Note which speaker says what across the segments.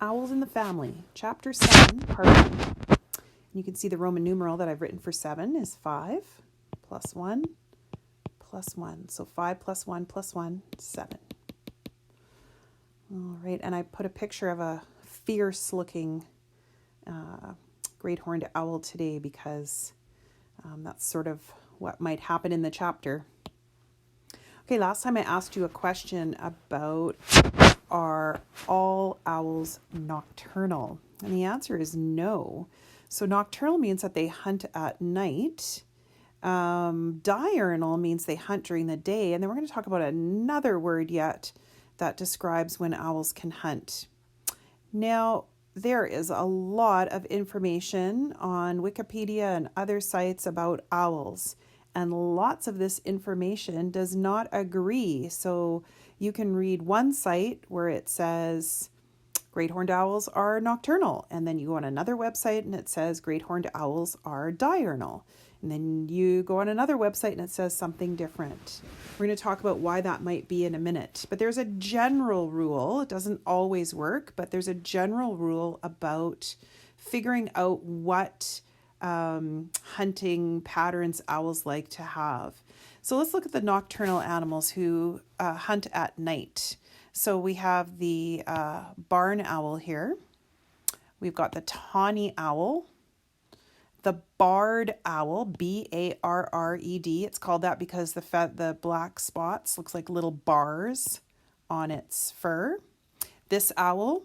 Speaker 1: Owls in the Family, Chapter 7, Part 1. You can see the Roman numeral that I've written for 7 is 5 plus 1 plus 1. So 5 plus 1 plus 1, 7. All right, and I put a picture of a fierce-looking great horned owl today because that's sort of what might happen in the chapter. Okay, last time I asked you a question about, are all owls nocturnal? And the answer is no. So nocturnal means that they hunt at night. Diurnal means they hunt during the day. And then we're going to talk about another word yet that describes when owls can hunt. Now, there is a lot of information on Wikipedia and other sites about owls, and lots of this information does not agree. So you can read one site where it says great horned owls are nocturnal, and then you go on another website and it says great horned owls are diurnal. And then you go on another website and it says something different. We're going to talk about why that might be in a minute. But there's a general rule. It doesn't always work, but there's a general rule about figuring out what hunting patterns owls like to have. So let's look at the nocturnal animals who hunt at night. So we have the barn owl here. We've got the tawny owl. The barred owl, B-A-R-R-E-D. It's called that because the black spots looks like little bars on its fur. This owl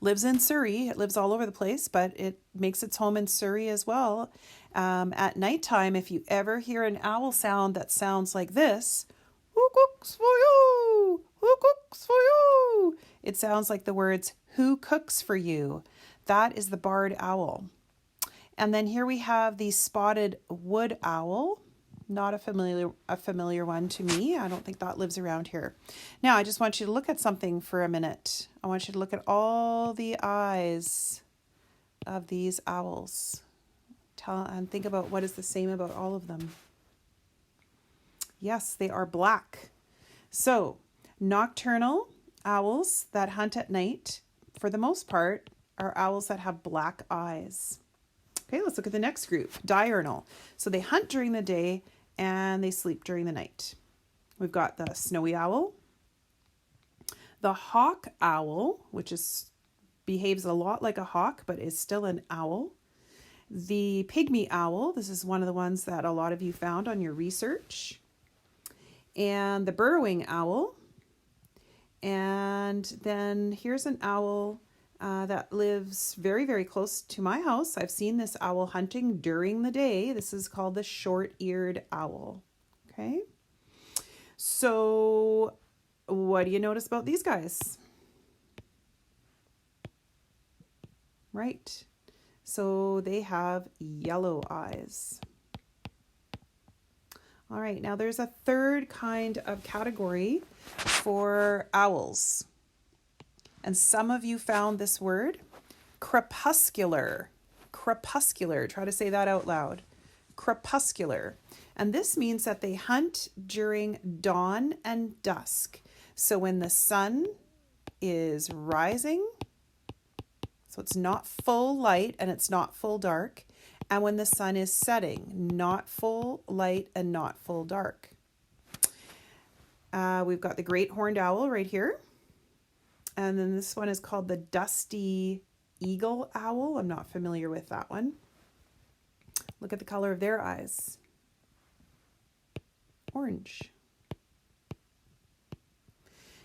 Speaker 1: lives in Surrey. It lives all over the place, but it makes its home in Surrey as well. At nighttime, if you ever hear an owl sound that sounds like this, who cooks for you? Who cooks for you? It sounds like the words, who cooks for you? That is the barred owl. And then here we have the spotted wood owl. Not a familiar one to me. I don't think that lives around here. Now, I just want you to look at something for a minute. I want you to look at all the eyes of these owls. And think about what is the same about all of them. Yes, they are black. So, nocturnal owls that hunt at night, for the most part, are owls that have black eyes. Okay, let's look at the next group, diurnal. So they hunt during the day and they sleep during the night. We've got the snowy owl, the hawk owl, which behaves a lot like a hawk, but is still an owl. The pygmy owl, this is one of the ones that a lot of you found on your research. And the burrowing owl. And then here's an owl that lives very, very close to my house. I've seen this owl hunting during the day. This is called the short-eared owl. Okay. So what do you notice about these guys? Right. So they have yellow eyes. All right. Now there's a third kind of category for owls. And some of you found this word, crepuscular. Crepuscular. Try to say that out loud. Crepuscular. And this means that they hunt during dawn and dusk. So when the sun is rising, so it's not full light and it's not full dark. And when the sun is setting, not full light and not full dark. We've got the great horned owl right here. And then this one is called the dusty eagle owl. I'm not familiar with that one. Look at the color of their eyes. Orange.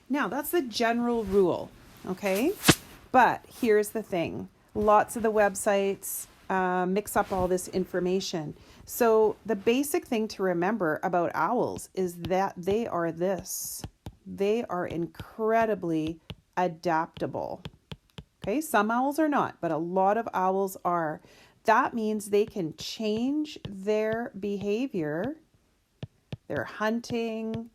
Speaker 1: Now, that's the general rule, okay? But here's the thing. Lots of the websites mix up all this information. So the basic thing to remember about owls is that they are this. They are incredibly adaptable. Okay, some owls are not, but a lot of owls are. That means they can change their behavior, their hunting,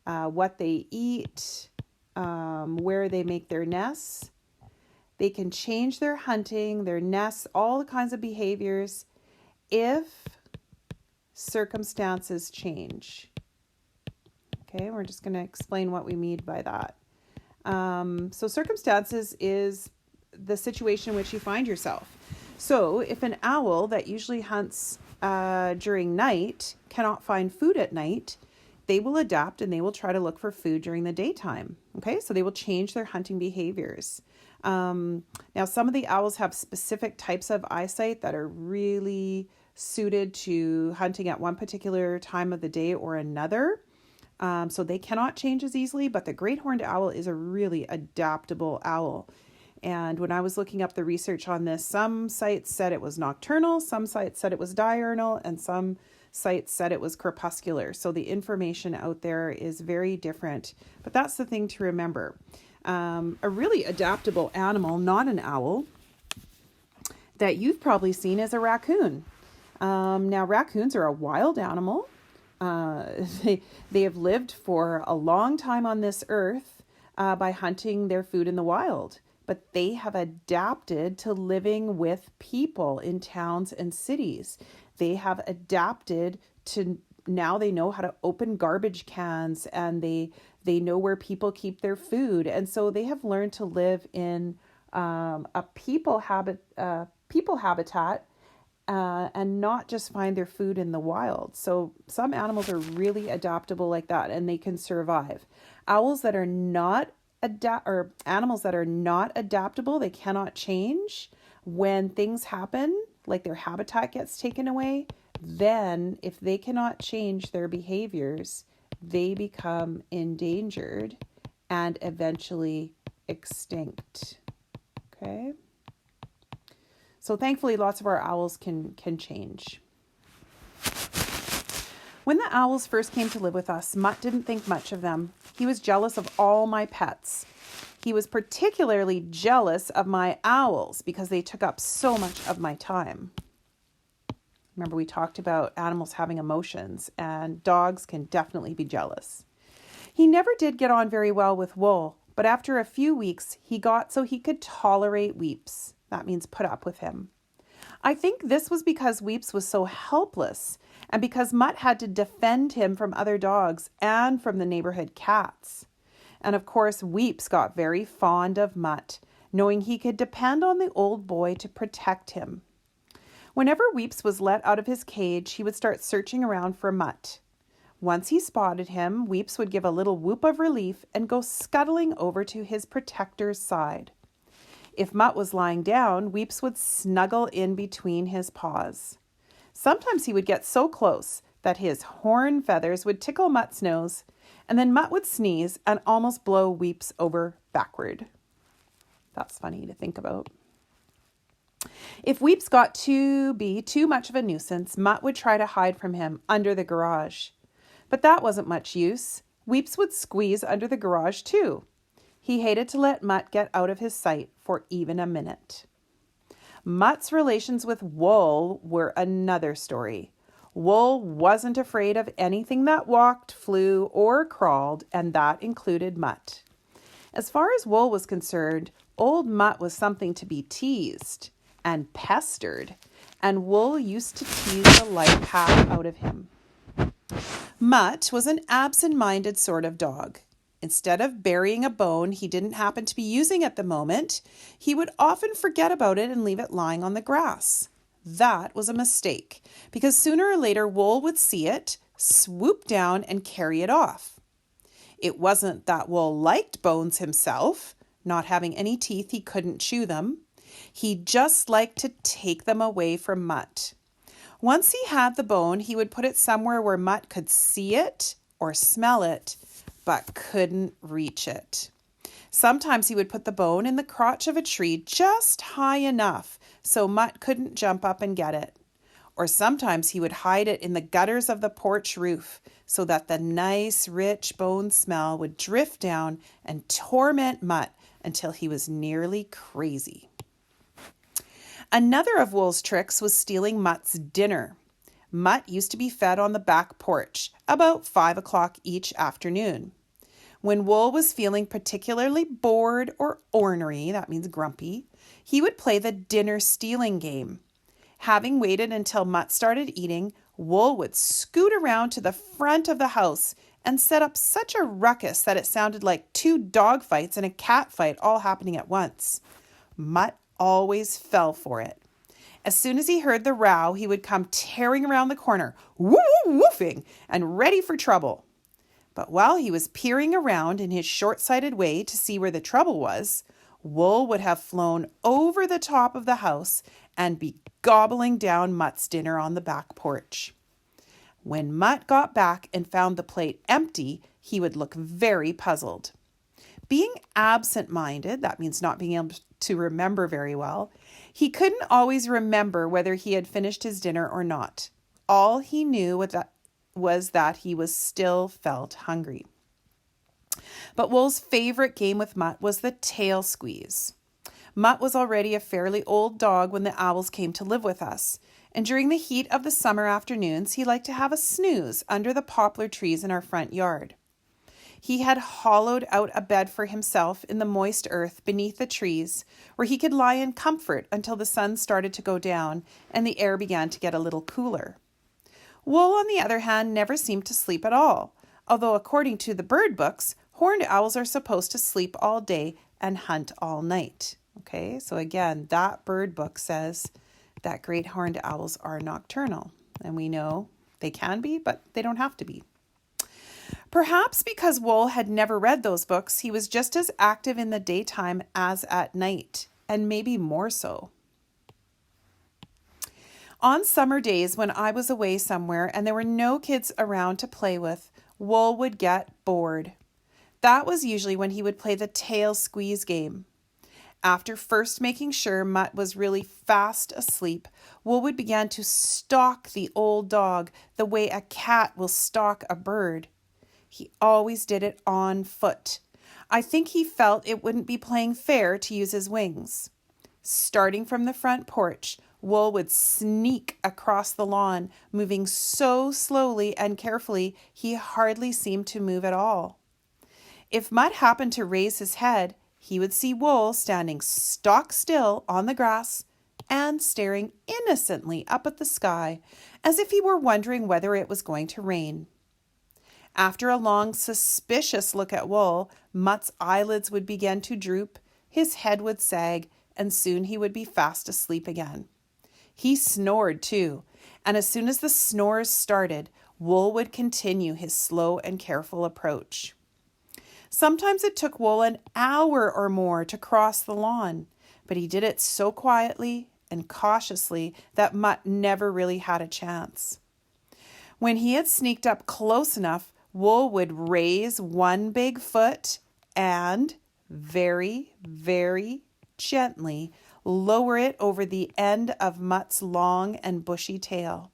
Speaker 1: what they eat, where they make their nests. They can change their hunting, their nests, all the kinds of behaviors if circumstances change. Okay, we're just going to explain what we mean by that. So circumstances is the situation in which you find yourself. So if an owl that usually hunts during night cannot find food at night, they will adapt and they will try to look for food during the daytime. Okay, so they will change their hunting behaviors. Now, some of the owls have specific types of eyesight that are really suited to hunting at one particular time of the day or another. So they cannot change as easily, but the great horned owl is a really adaptable owl. And when I was looking up the research on this, some sites said it was nocturnal, some sites said it was diurnal, and some sites said it was crepuscular. So the information out there is very different. But that's the thing to remember. A really adaptable animal, not an owl, that you've probably seen is a raccoon. Now, raccoons are a wild animal. They have lived for a long time on this earth by hunting their food in the wild. But they have adapted to living with people in towns and cities. They have adapted to, now they know how to open garbage cans, and they know where people keep their food. And so they have learned to live in a people habitat and not just find their food in the wild. So some animals are really adaptable like that, and they can survive. Owls that are not animals that are not adaptable, they cannot change. When things happen, like their habitat gets taken away, then if they cannot change their behaviors, they become endangered and eventually extinct. Okay? So thankfully, lots of our owls can change. When the owls first came to live with us, Mutt didn't think much of them. He was jealous of all my pets. He was particularly jealous of my owls because they took up so much of my time. Remember, we talked about animals having emotions, and dogs can definitely be jealous. He never did get on very well with Wool, but after a few weeks, he got so he could tolerate Weeps. That means put up with him. I think this was because Weeps was so helpless, and because Mutt had to defend him from other dogs and from the neighborhood cats. And of course, Weeps got very fond of Mutt, knowing he could depend on the old boy to protect him. Whenever Weeps was let out of his cage, he would start searching around for Mutt. Once he spotted him, Weeps would give a little whoop of relief and go scuttling over to his protector's side. If Mutt was lying down, Weeps would snuggle in between his paws. Sometimes he would get so close that his horn feathers would tickle Mutt's nose, and then Mutt would sneeze and almost blow Weeps over backward. That's funny to think about. If Weeps got to be too much of a nuisance, Mutt would try to hide from him under the garage. But that wasn't much use. Weeps would squeeze under the garage too. He hated to let Mutt get out of his sight for even a minute. Mutt's relations with Wool were another story. Wool wasn't afraid of anything that walked, flew, or crawled, and that included Mutt. As far as Wool was concerned, old Mutt was something to be teased and pestered, and Wool used to tease the life half out of him. Mutt was an absent-minded sort of dog. Instead of burying a bone he didn't happen to be using at the moment, he would often forget about it and leave it lying on the grass. That was a mistake, because sooner or later Wool would see it, swoop down, and carry it off. It wasn't that Wool liked bones himself. Not having any teeth, he couldn't chew them. He just liked to take them away from Mutt. Once he had the bone, he would put it somewhere where Mutt could see it or smell it, but couldn't reach it. Sometimes he would put the bone in the crotch of a tree just high enough so Mutt couldn't jump up and get it. Or sometimes he would hide it in the gutters of the porch roof so that the nice, rich bone smell would drift down and torment Mutt until he was nearly crazy. Another of Wool's tricks was stealing Mutt's dinner. Mutt used to be fed on the back porch about 5 o'clock each afternoon. When Wool was feeling particularly bored or ornery, that means grumpy, he would play the dinner stealing game. Having waited until Mutt started eating, Wool would scoot around to the front of the house and set up such a ruckus that it sounded like 2 dog fights and a cat fight all happening at once. Mutt always fell for it. As soon as he heard the row, he would come tearing around the corner, woofing, and ready for trouble. But while he was peering around in his short-sighted way to see where the trouble was, Wool would have flown over the top of the house and be gobbling down Mutt's dinner on the back porch. When Mutt got back and found the plate empty, he would look very puzzled. Being absent-minded, that means not being able to remember very well, he couldn't always remember whether he had finished his dinner or not. All he knew was that he still felt hungry. But Wool's favorite game with Mutt was the tail squeeze. Mutt was already a fairly old dog when the Owls came to live with us, and during the heat of the summer afternoons, he liked to have a snooze under the poplar trees in our front yard. He had hollowed out a bed for himself in the moist earth beneath the trees, where he could lie in comfort until the sun started to go down and the air began to get a little cooler. Wool, on the other hand, never seemed to sleep at all, although according to the bird books, horned owls are supposed to sleep all day and hunt all night. Okay, so again, that bird book says that great horned owls are nocturnal, and we know they can be, but they don't have to be. Perhaps because Wool had never read those books, he was just as active in the daytime as at night, and maybe more so. On summer days when I was away somewhere and there were no kids around to play with, Wool would get bored. That was usually when he would play the tail squeeze game. After first making sure Mutt was really fast asleep, Wool would begin to stalk the old dog the way a cat will stalk a bird. He always did it on foot. I think he felt it wouldn't be playing fair to use his wings. Starting from the front porch, Wool would sneak across the lawn, moving so slowly and carefully he hardly seemed to move at all. If Mutt happened to raise his head, he would see Wool standing stock still on the grass and staring innocently up at the sky as if he were wondering whether it was going to rain. After a long, suspicious look at Wool, Mutt's eyelids would begin to droop, his head would sag, and soon he would be fast asleep again. He snored too, and as soon as the snores started, Wool would continue his slow and careful approach. Sometimes it took Wool an hour or more to cross the lawn, but he did it so quietly and cautiously that Mutt never really had a chance. When he had sneaked up close enough, Wool would raise one big foot and very, very gently lower it over the end of Mutt's long and bushy tail.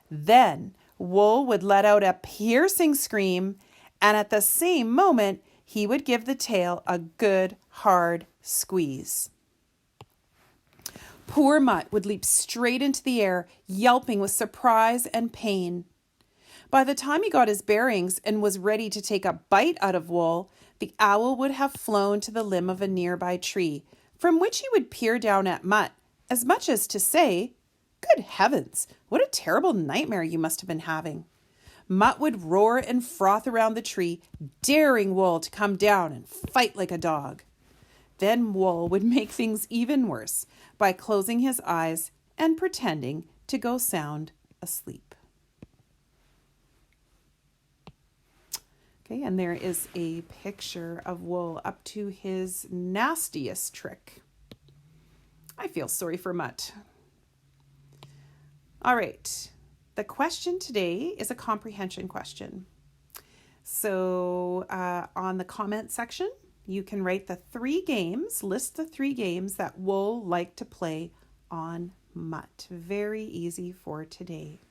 Speaker 1: Then Wool would let out a piercing scream, and at the same moment, he would give the tail a good hard squeeze. Poor Mutt would leap straight into the air, yelping with surprise and pain. By the time he got his bearings and was ready to take a bite out of Wool, the owl would have flown to the limb of a nearby tree, from which he would peer down at Mutt, as much as to say, "Good heavens, what a terrible nightmare you must have been having." Mutt would roar and froth around the tree, daring Wool to come down and fight like a dog. Then Wool would make things even worse by closing his eyes and pretending to go sound asleep. Okay, and there is a picture of Wool up to his nastiest trick. I feel sorry for Mutt. All right, the question today is a comprehension question. So on the comment section, you can write list the 3 games that Wool liked to play on Mutt. Very easy for today.